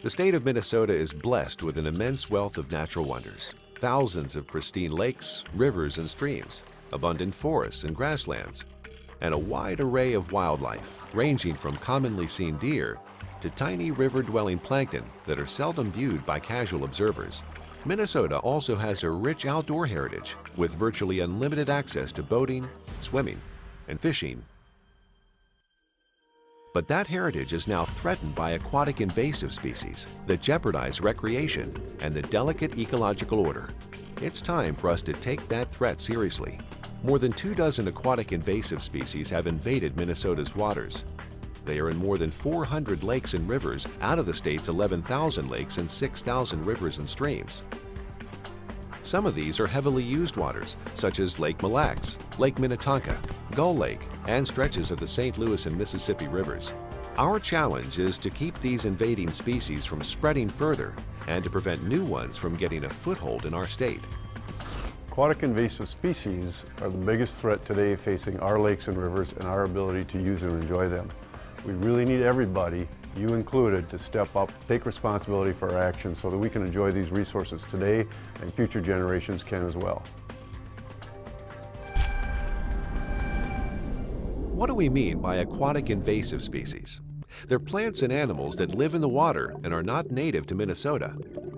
The state of Minnesota is blessed with an immense wealth of natural wonders. Thousands of pristine lakes, rivers, and streams, abundant forests and grasslands, and a wide array of wildlife, ranging from commonly seen deer to tiny river-dwelling plankton that are seldom viewed by casual observers. Minnesota also has a rich outdoor heritage with virtually unlimited access to boating, swimming, and fishing. But that heritage is now threatened by aquatic invasive species that jeopardize recreation and the delicate ecological order. It's time for us to take that threat seriously. More than 24 aquatic invasive species have invaded Minnesota's waters. They are in more than 400 lakes and rivers out of the state's 11,000 lakes and 6,000 rivers and streams. Some of these are heavily used waters, such as Lake Mille Lacs, Lake Minnetonka, Gull Lake, and stretches of the St. Louis and Mississippi rivers. Our challenge is to keep these invading species from spreading further and to prevent new ones from getting a foothold in our state. Aquatic invasive species are the biggest threat today facing our lakes and rivers and our ability to use and enjoy them. We really need everybody, you included, to step up, take responsibility for our actions so that we can enjoy these resources today and future generations can as well. What do we mean by aquatic invasive species? They're plants and animals that live in the water and are not native to Minnesota.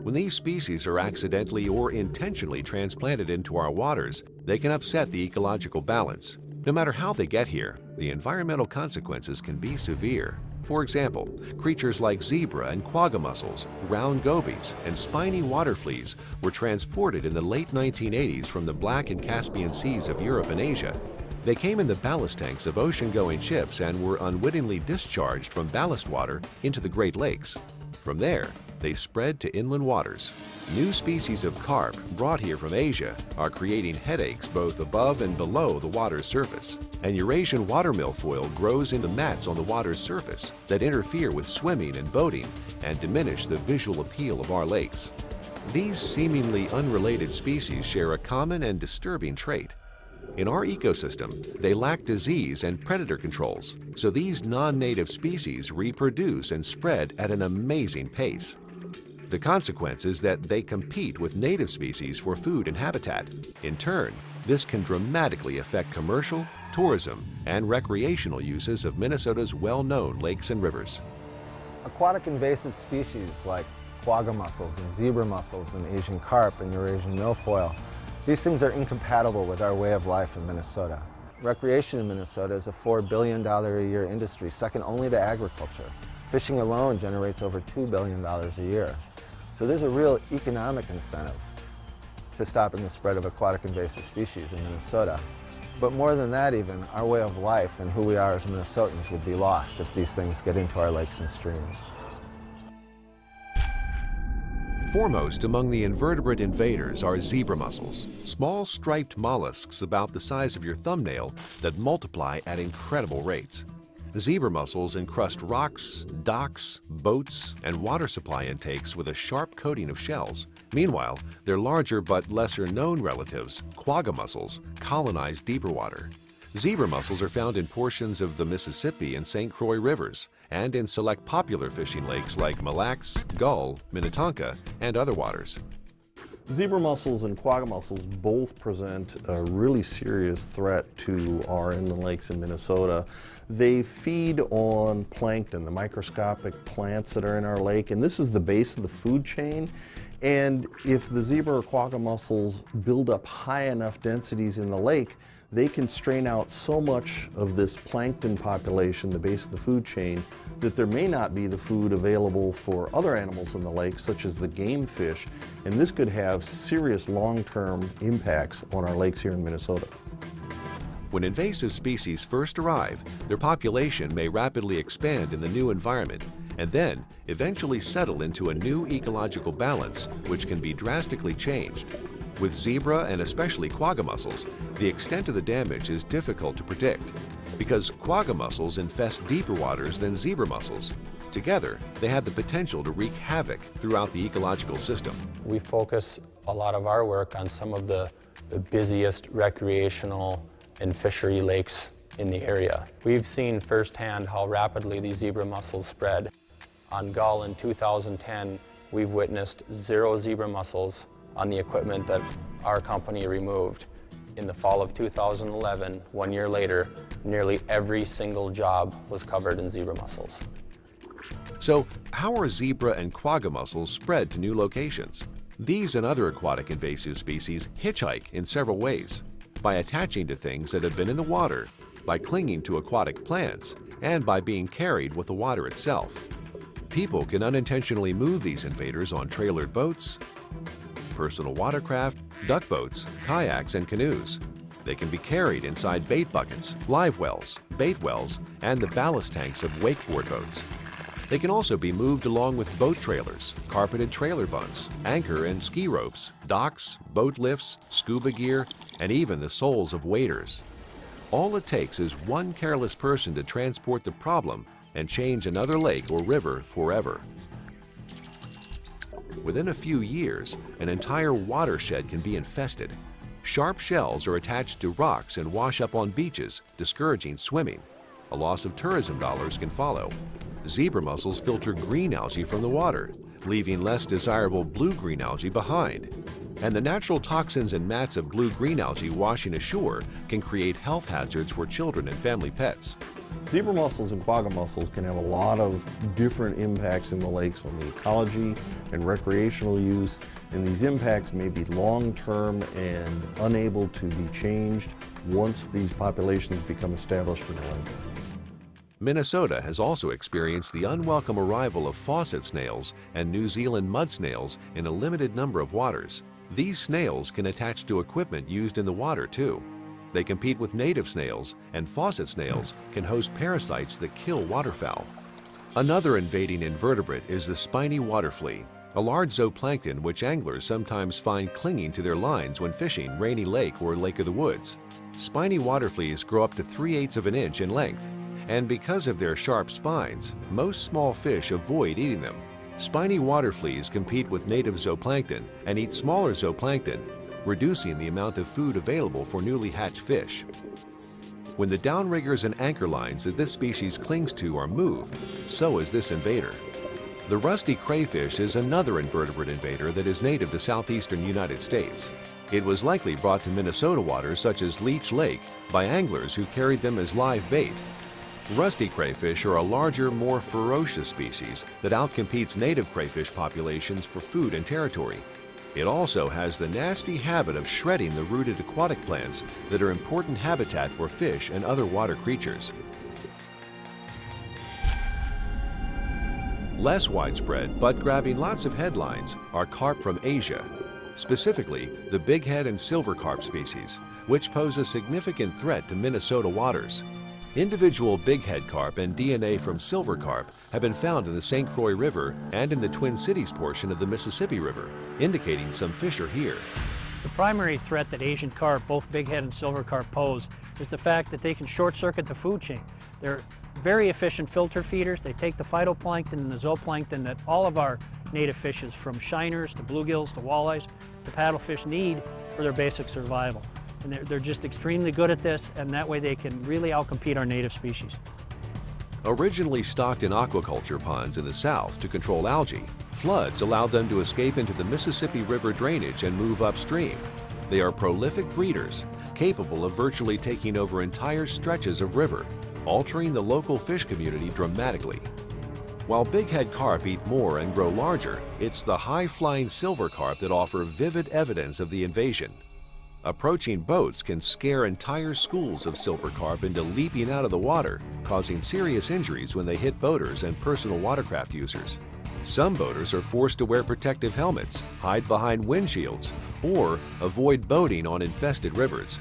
When these species are accidentally or intentionally transplanted into our waters, they can upset the ecological balance. No matter how they get here, the environmental consequences can be severe. For example, creatures like zebra and quagga mussels, round gobies, and spiny water fleas were transported in the late 1980s from the Black and Caspian Seas of Europe and Asia. They came in the ballast tanks of ocean-going ships and were unwittingly discharged from ballast water into the Great Lakes. From there, they spread to inland waters. New species of carp brought here from Asia are creating headaches both above and below the water's surface. And Eurasian water milfoil grows into mats on the water's surface that interfere with swimming and boating and diminish the visual appeal of our lakes. These seemingly unrelated species share a common and disturbing trait. In our ecosystem, they lack disease and predator controls, so these non-native species reproduce and spread at an amazing pace. The consequence is that they compete with native species for food and habitat. In turn, this can dramatically affect commercial, tourism, and recreational uses of Minnesota's well-known lakes and rivers. Aquatic invasive species like quagga mussels and zebra mussels and Asian carp and Eurasian milfoil, these things are incompatible with our way of life in Minnesota. Recreation in Minnesota is a $4 billion a year industry, second only to agriculture. Fishing alone generates over $2 billion a year. So there's a real economic incentive to stopping the spread of aquatic invasive species in Minnesota. But more than that even, our way of life and who we are as Minnesotans would be lost if these things get into our lakes and streams. Foremost among the invertebrate invaders are zebra mussels, small striped mollusks about the size of your thumbnail that multiply at incredible rates. Zebra mussels encrust rocks, docks, boats, and water supply intakes with a sharp coating of shells. Meanwhile, their larger but lesser-known relatives, quagga mussels, colonize deeper water. Zebra mussels are found in portions of the Mississippi and St. Croix rivers and in select popular fishing lakes like Mille Lacs, Gull, Minnetonka, and other waters. Zebra mussels and quagga mussels both present a really serious threat to our inland lakes in Minnesota. They feed on plankton, the microscopic plants that are in our lake, and this is the base of the food chain. And if the zebra or quagga mussels build up high enough densities in the lake, they can strain out so much of this plankton population, the base of the food chain, that there may not be the food available for other animals in the lake, such as the game fish, and this could have serious long-term impacts on our lakes here in Minnesota. When invasive species first arrive, their population may rapidly expand in the new environment and then eventually settle into a new ecological balance, which can be drastically changed. With zebra and especially quagga mussels, the extent of the damage is difficult to predict because quagga mussels infest deeper waters than zebra mussels. Together, they have the potential to wreak havoc throughout the ecological system. We focus a lot of our work on some of the busiest recreational and fishery lakes in the area. We've seen firsthand how rapidly these zebra mussels spread. On Gull in 2010, we've witnessed 0 zebra mussels on the equipment that our company removed. In the fall of 2011, 1 year later, nearly every single job was covered in zebra mussels. So, how are zebra and quagga mussels spread to new locations? These and other aquatic invasive species hitchhike in several ways: by attaching to things that have been in the water, by clinging to aquatic plants, and by being carried with the water itself. People can unintentionally move these invaders on trailered boats, personal watercraft, duck boats, kayaks, and canoes. They can be carried inside bait buckets, live wells, bait wells, and the ballast tanks of wakeboard boats. They can also be moved along with boat trailers, carpeted trailer bunks, anchor and ski ropes, docks, boat lifts, scuba gear, and even the soles of waders. All it takes is one careless person to transport the problem and change another lake or river forever. Within a few years, an entire watershed can be infested. Sharp shells are attached to rocks and wash up on beaches, discouraging swimming. A loss of tourism dollars can follow. Zebra mussels filter green algae from the water, leaving less desirable blue-green algae behind. And the natural toxins and mats of blue-green algae washing ashore can create health hazards for children and family pets. Zebra mussels and quagga mussels can have a lot of different impacts in the lakes on the ecology and recreational use, and these impacts may be long-term and unable to be changed once these populations become established in the lake. Minnesota has also experienced the unwelcome arrival of faucet snails and New Zealand mud snails in a limited number of waters. These snails can attach to equipment used in the water too. They compete with native snails, and faucet snails can host parasites that kill waterfowl. Another invading invertebrate is the spiny water flea, a large zooplankton which anglers sometimes find clinging to their lines when fishing Rainy Lake or Lake of the Woods. Spiny water fleas grow up to 3/8 of an inch in length, and because of their sharp spines, most small fish avoid eating them. Spiny water fleas compete with native zooplankton and eat smaller zooplankton, reducing the amount of food available for newly hatched fish. When the downriggers and anchor lines that this species clings to are moved, so is this invader. The rusty crayfish is another invertebrate invader that is native to southeastern United States. It was likely brought to Minnesota waters such as Leech Lake by anglers who carried them as live bait. Rusty crayfish are a larger, more ferocious species that outcompetes native crayfish populations for food and territory. It also has the nasty habit of shredding the rooted aquatic plants that are important habitat for fish and other water creatures. Less widespread, but grabbing lots of headlines, are carp from Asia, specifically the bighead and silver carp species, which pose a significant threat to Minnesota waters. Individual bighead carp and DNA from silver carp have been found in the St. Croix River and in the Twin Cities portion of the Mississippi River, indicating some fish are here. The primary threat that Asian carp, both bighead and silver carp, pose is the fact that they can short-circuit the food chain. They're very efficient filter feeders. They take the phytoplankton and the zooplankton that all of our native fishes, from shiners to bluegills to walleyes to paddlefish, need for their basic survival. And they're just extremely good at this, and that way they can really outcompete our native species. Originally stocked in aquaculture ponds in the south to control algae, floods allowed them to escape into the Mississippi River drainage and move upstream. They are prolific breeders, capable of virtually taking over entire stretches of river, altering the local fish community dramatically. While bighead carp eat more and grow larger, it's the high-flying silver carp that offer vivid evidence of the invasion. Approaching boats can scare entire schools of silver carp into leaping out of the water, causing serious injuries when they hit boaters and personal watercraft users. Some boaters are forced to wear protective helmets, hide behind windshields, or avoid boating on infested rivers.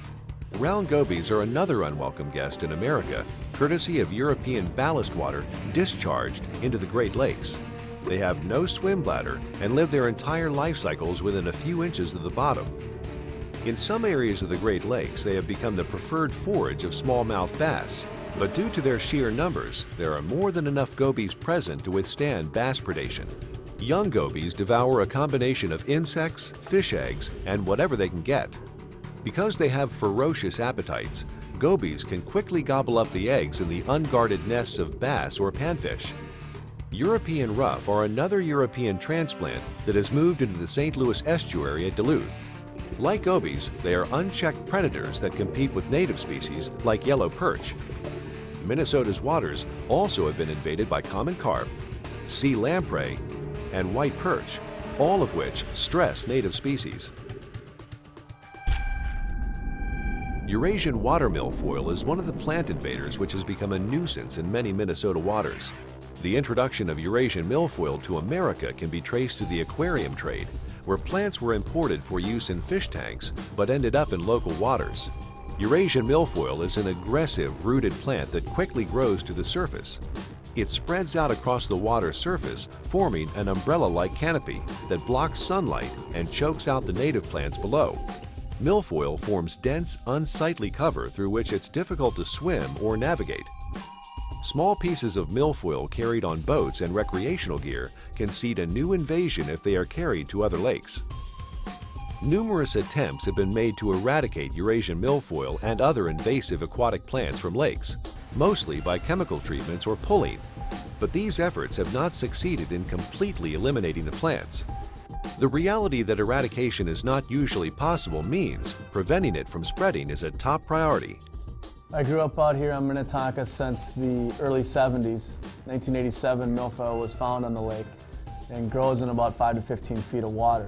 Round gobies are another unwelcome guest in America, courtesy of European ballast water discharged into the Great Lakes. They have no swim bladder and live their entire life cycles within a few inches of the bottom. In some areas of the Great Lakes, they have become the preferred forage of smallmouth bass, but due to their sheer numbers, there are more than enough gobies present to withstand bass predation. Young gobies devour a combination of insects, fish eggs, and whatever they can get. Because they have ferocious appetites, gobies can quickly gobble up the eggs in the unguarded nests of bass or panfish. European ruff are another European transplant that has moved into the St. Louis estuary at Duluth. Like gobies, they are unchecked predators that compete with native species like yellow perch. Minnesota's waters also have been invaded by common carp, sea lamprey, and white perch, all of which stress native species. Eurasian water milfoil is one of the plant invaders which has become a nuisance in many Minnesota waters. The introduction of Eurasian milfoil to America can be traced to the aquarium trade, where plants were imported for use in fish tanks but ended up in local waters. Eurasian milfoil is an aggressive rooted plant that quickly grows to the surface. It spreads out across the water surface, forming an umbrella-like canopy that blocks sunlight and chokes out the native plants below. Milfoil forms dense, unsightly cover through which it's difficult to swim or navigate. Small pieces of milfoil carried on boats and recreational gear can seed a new invasion if they are carried to other lakes. Numerous attempts have been made to eradicate Eurasian milfoil and other invasive aquatic plants from lakes, mostly by chemical treatments or pulling, but these efforts have not succeeded in completely eliminating the plants. The reality that eradication is not usually possible means preventing it from spreading is a top priority. I grew up out here on Minnetonka since the early 70s. 1987, milfoil was found on the lake and grows in about 5 to 15 feet of water.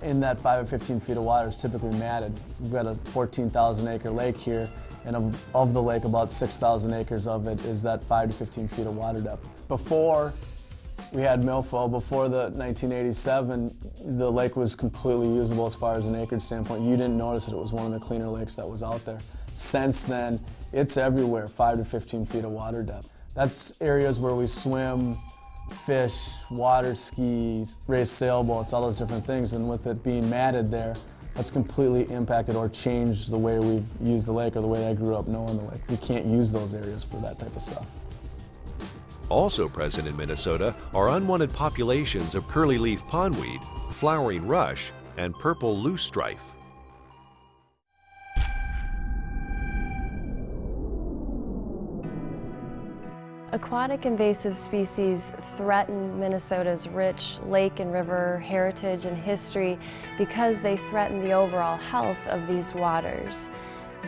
In that 5 to 15 feet of water is typically matted. We've got a 14,000 acre lake here, and of the lake, about 6,000 acres of it is that 5 to 15 feet of water depth. Before we had milfoil, before the 1987, the lake was completely usable as far as an acreage standpoint. You didn't notice it. It was one of the cleaner lakes that was out there. Since then, it's everywhere, 5 to 15 feet of water depth. That's areas where we swim, fish, water skis, race sailboats, all those different things, and with it being matted there, that's completely impacted or changed the way we've used the lake or the way I grew up knowing the lake. We can't use those areas for that type of stuff. Also present in Minnesota are unwanted populations of curly-leaf pondweed, flowering rush, and purple loosestrife. Aquatic invasive species threaten Minnesota's rich lake and river heritage and history because they threaten the overall health of these waters.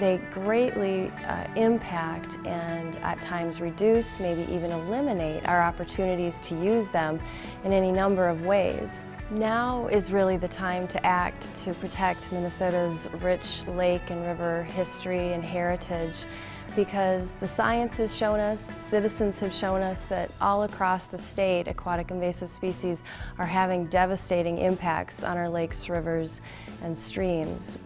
They greatly impact and at times reduce, maybe even eliminate our opportunities to use them in any number of ways. Now is really the time to act to protect Minnesota's rich lake and river history and heritage, because the science has shown us, citizens have shown us that all across the state, aquatic invasive species are having devastating impacts on our lakes, rivers, and streams.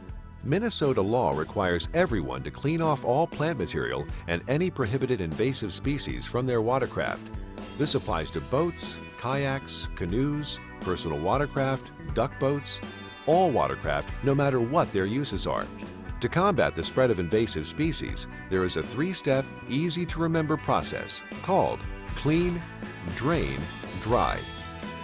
Minnesota law requires everyone to clean off all plant material and any prohibited invasive species from their watercraft. This applies to boats, kayaks, canoes, personal watercraft, duck boats, all watercraft, no matter what their uses are. To combat the spread of invasive species, there is a 3-step, easy-to-remember process called clean, drain, dry.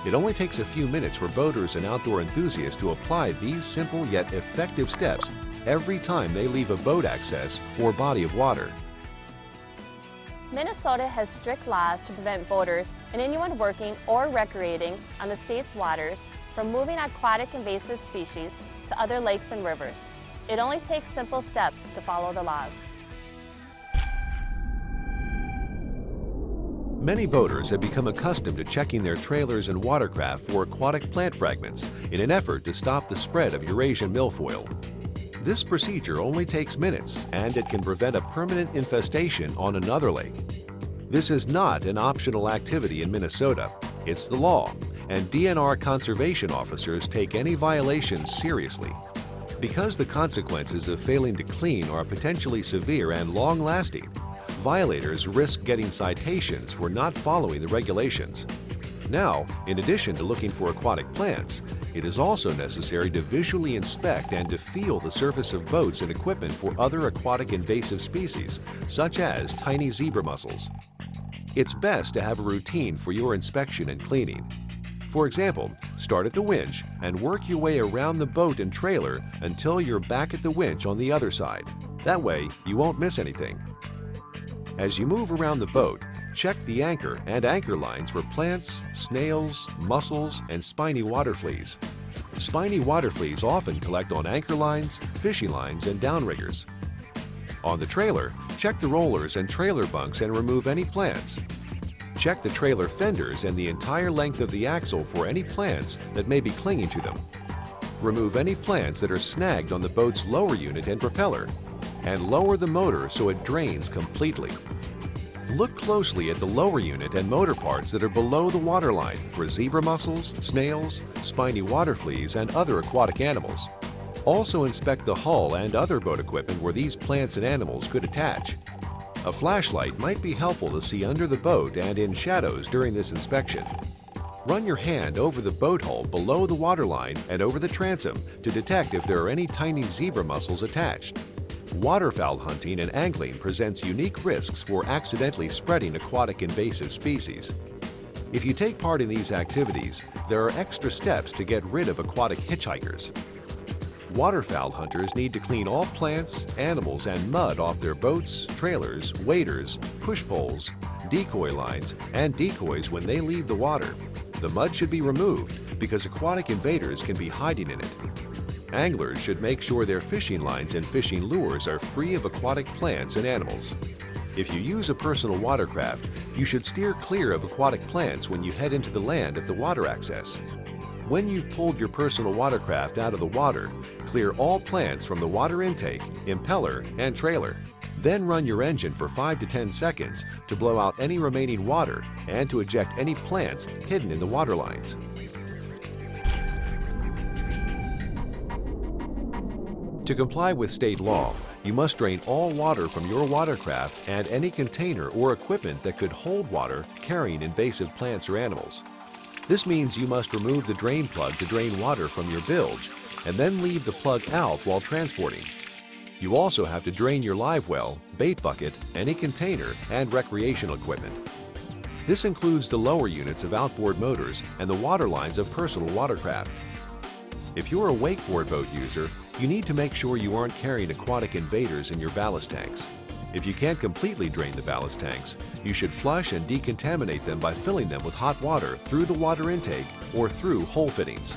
It only takes a few minutes for boaters and outdoor enthusiasts to apply these simple yet effective steps every time they leave a boat access or body of water. Minnesota has strict laws to prevent boaters and anyone working or recreating on the state's waters from moving aquatic invasive species to other lakes and rivers. It only takes simple steps to follow the laws. Many boaters have become accustomed to checking their trailers and watercraft for aquatic plant fragments in an effort to stop the spread of Eurasian milfoil. This procedure only takes minutes, and it can prevent a permanent infestation on another lake. This is not an optional activity in Minnesota. It's the law, and DNR conservation officers take any violations seriously. Because the consequences of failing to clean are potentially severe and long-lasting, violators risk getting citations for not following the regulations. Now, in addition to looking for aquatic plants, it is also necessary to visually inspect and to feel the surface of boats and equipment for other aquatic invasive species, such as tiny zebra mussels. It's best to have a routine for your inspection and cleaning. For example, start at the winch and work your way around the boat and trailer until you're back at the winch on the other side. That way, you won't miss anything. As you move around the boat, check the anchor and anchor lines for plants, snails, mussels, and spiny water fleas. Spiny water fleas often collect on anchor lines, fishing lines, and downriggers. On the trailer, check the rollers and trailer bunks and remove any plants. Check the trailer fenders and the entire length of the axle for any plants that may be clinging to them. Remove any plants that are snagged on the boat's lower unit and propeller, and lower the motor so it drains completely. Look closely at the lower unit and motor parts that are below the waterline for zebra mussels, snails, spiny water fleas, and other aquatic animals. Also inspect the hull and other boat equipment where these plants and animals could attach. A flashlight might be helpful to see under the boat and in shadows during this inspection. Run your hand over the boat hull below the waterline and over the transom to detect if there are any tiny zebra mussels attached. Waterfowl hunting and angling presents unique risks for accidentally spreading aquatic invasive species. If you take part in these activities, there are extra steps to get rid of aquatic hitchhikers. Waterfowl hunters need to clean all plants, animals, and mud off their boats, trailers, waders, push poles, decoy lines, and decoys when they leave the water. The mud should be removed because aquatic invaders can be hiding in it. Anglers should make sure their fishing lines and fishing lures are free of aquatic plants and animals. If you use a personal watercraft, you should steer clear of aquatic plants when you head into the land at the water access. When you've pulled your personal watercraft out of the water, clear all plants from the water intake, impeller, and trailer. Then run your engine for 5 to 10 seconds to blow out any remaining water and to eject any plants hidden in the water lines. To comply with state law, you must drain all water from your watercraft and any container or equipment that could hold water carrying invasive plants or animals. This means you must remove the drain plug to drain water from your bilge and then leave the plug out while transporting. You also have to drain your live well, bait bucket, any container, and recreational equipment. This includes the lower units of outboard motors and the water lines of personal watercraft. If you're a wakeboard boat user, you need to make sure you aren't carrying aquatic invaders in your ballast tanks. If you can't completely drain the ballast tanks, you should flush and decontaminate them by filling them with hot water through the water intake or through hole fittings.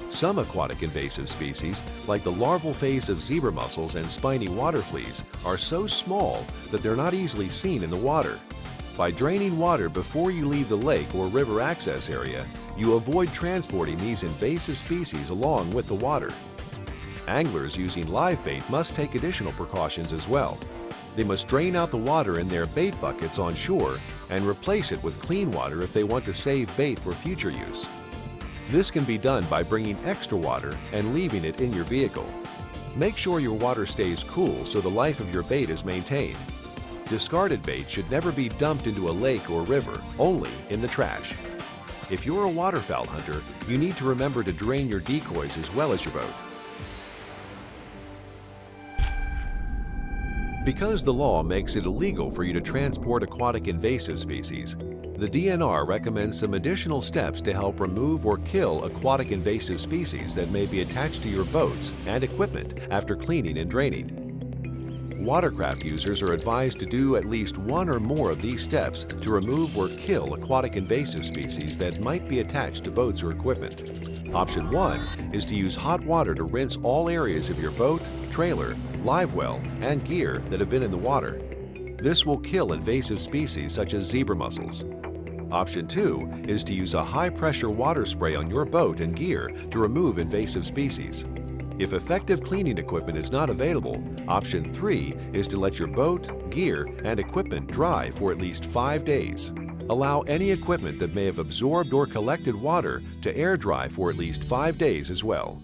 Some aquatic invasive species, like the larval phase of zebra mussels and spiny water fleas, are so small that they're not easily seen in the water. By draining water before you leave the lake or river access area, you avoid transporting these invasive species along with the water. Anglers using live bait must take additional precautions as well. They must drain out the water in their bait buckets on shore and replace it with clean water if they want to save bait for future use. This can be done by bringing extra water and leaving it in your vehicle. Make sure your water stays cool so the life of your bait is maintained. Discarded bait should never be dumped into a lake or river, only in the trash. If you're a waterfowl hunter, you need to remember to drain your decoys as well as your boat. Because the law makes it illegal for you to transport aquatic invasive species, the DNR recommends some additional steps to help remove or kill aquatic invasive species that may be attached to your boats and equipment after cleaning and draining. Watercraft users are advised to do at least one or more of these steps to remove or kill aquatic invasive species that might be attached to boats or equipment. Option 1 is to use hot water to rinse all areas of your boat, trailer, live well, and gear that have been in the water. This will kill invasive species such as zebra mussels. Option 2 is to use a high-pressure water spray on your boat and gear to remove invasive species. If effective cleaning equipment is not available, option 3 is to let your boat, gear, and equipment dry for at least 5 days. Allow any equipment that may have absorbed or collected water to air dry for at least 5 days as well.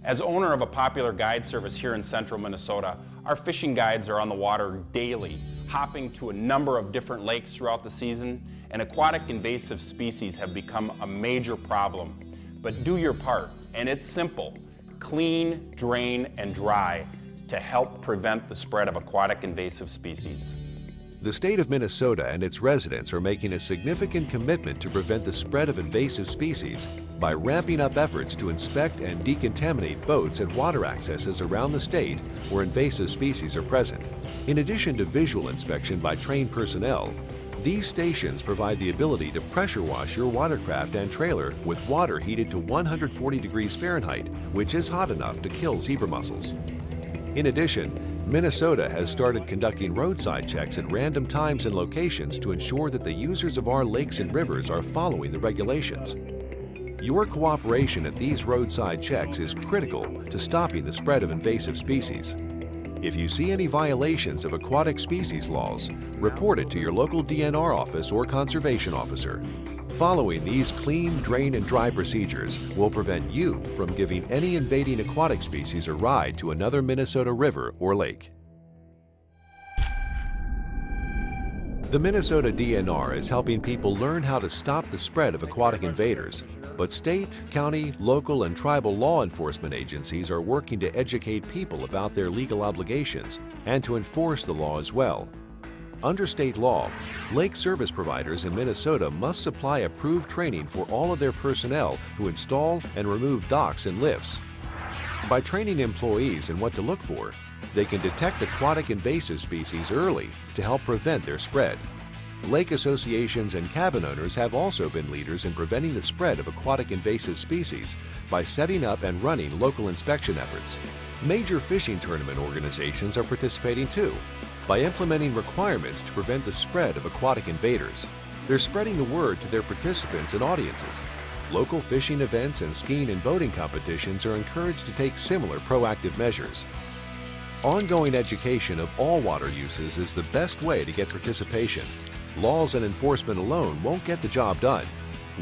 As owner of a popular guide service here in central Minnesota, our fishing guides are on the water daily, hopping to a number of different lakes throughout the season, and aquatic invasive species have become a major problem. But do your part, and it's simple. Clean, drain, and dry to help prevent the spread of aquatic invasive species. The state of Minnesota and its residents are making a significant commitment to prevent the spread of invasive species by ramping up efforts to inspect and decontaminate boats and water accesses around the state where invasive species are present. In addition to visual inspection by trained personnel, These stations provide the ability to pressure wash your watercraft and trailer with water heated to 140 degrees Fahrenheit, which is hot enough to kill zebra mussels. In addition, Minnesota has started conducting roadside checks at random times and locations to ensure that the users of our lakes and rivers are following the regulations. Your cooperation at these roadside checks is critical to stopping the spread of invasive species. If you see any violations of aquatic species laws, report it to your local DNR office or conservation officer. Following these clean, drain, and dry procedures will prevent you from giving any invading aquatic species a ride to another Minnesota river or lake. The Minnesota DNR is helping people learn how to stop the spread of aquatic invaders, but state, county, local, and tribal law enforcement agencies are working to educate people about their legal obligations and to enforce the law as well. Under state law, lake service providers in Minnesota must supply approved training for all of their personnel who install and remove docks and lifts. By training employees in what to look for, they can detect aquatic invasive species early to help prevent their spread. Lake associations and cabin owners have also been leaders in preventing the spread of aquatic invasive species by setting up and running local inspection efforts. Major fishing tournament organizations are participating too by implementing requirements to prevent the spread of aquatic invaders. They're spreading the word to their participants and audiences. Local fishing events and skiing and boating competitions are encouraged to take similar proactive measures. Ongoing education of all water uses is the best way to get participation. Laws and enforcement alone won't get the job done.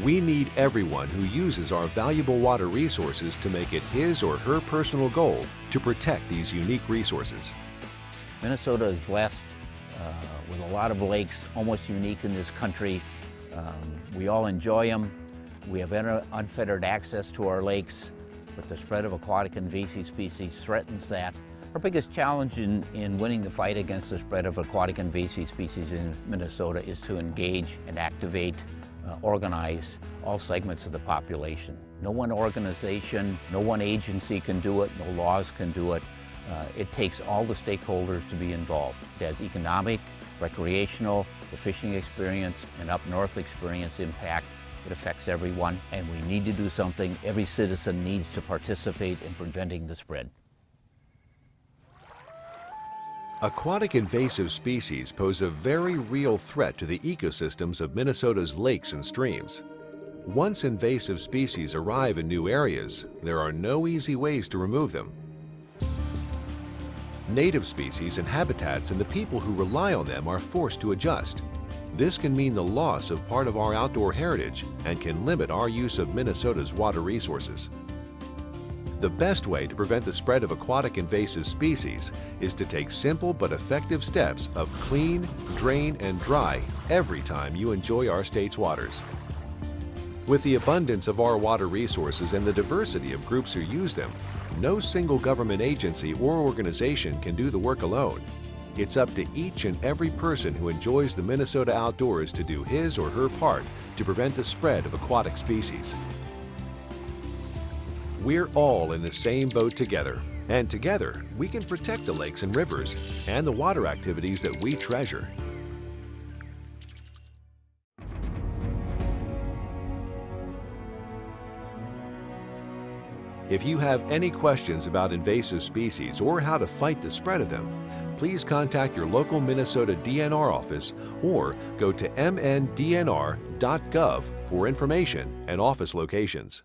We need everyone who uses our valuable water resources to make it his or her personal goal to protect these unique resources. Minnesota is blessed with a lot of lakes, almost unique in this country. We all enjoy them. We have unfettered access to our lakes, but the spread of aquatic invasive species threatens that. Our biggest challenge in winning the fight against the spread of aquatic invasive species in Minnesota is to engage and activate, organize all segments of the population. No one organization, no one agency can do it, no laws can do it. It takes all the stakeholders to be involved. It has economic, recreational, the fishing experience, and up north experience impact. It affects everyone, and we need to do something. Every citizen needs to participate in preventing the spread. Aquatic invasive species pose a very real threat to the ecosystems of Minnesota's lakes and streams. Once invasive species arrive in new areas, there are no easy ways to remove them. Native species and habitats and the people who rely on them are forced to adjust. This can mean the loss of part of our outdoor heritage and can limit our use of Minnesota's water resources. The best way to prevent the spread of aquatic invasive species is to take simple but effective steps of clean, drain, and dry every time you enjoy our state's waters. With the abundance of our water resources and the diversity of groups who use them, no single government agency or organization can do the work alone. It's up to each and every person who enjoys the Minnesota outdoors to do his or her part to prevent the spread of aquatic species. We're all in the same boat together, and together we can protect the lakes and rivers and the water activities that we treasure. If you have any questions about invasive species or how to fight the spread of them, please contact your local Minnesota DNR office or go to mndnr.gov for information and office locations.